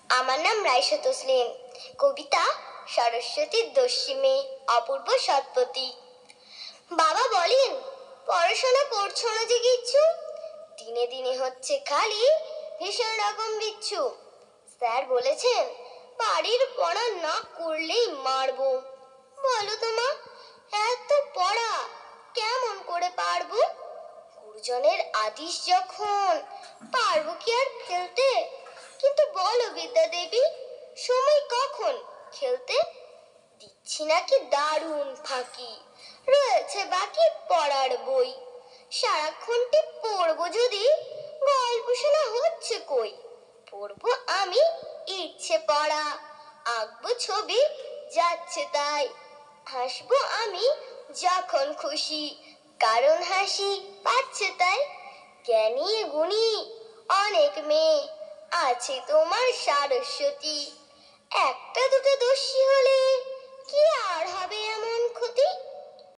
আমার নাম রাইসা তসলিম। কবিতা সরস্বতীর দস্যি মেয়ে অপূর্ব সৎপতি। বাবা বলেন, পড়াশোনা করছো না যে কিচ্ছু, দিনে দিনে হচ্ছে খালি ভীষণ রকম বিচ্ছু। স্যার বলেছেন বাড়ির পড়া না করলেই মারবো। বলো তো মা, এত পড়া কেমন করে পারবো? গুরুজনের আদেশ যখন, পারবো কি আর ফেলতে? কিন্তু বলো বিদ্যা দেবী, সময় কখন খেলতে? দিচ্ছি নাকি দারুণ ফাঁকি, রয়েছে বাকি পড়ার বই। সারাক্ষণটি পড়বো যদি, গল্প শোনা হচ্ছে কই? পড়বো আমি ইচ্ছে পড়া, আঁকবো ছবি যাচ্ছে তাই। হাসবো আমি যখন খুশি, কারণ হাসি পাচ্ছে তাই। জ্ঞানী গুণী অনেক মেয়ে আছে তোমার সরস্বতী, একটা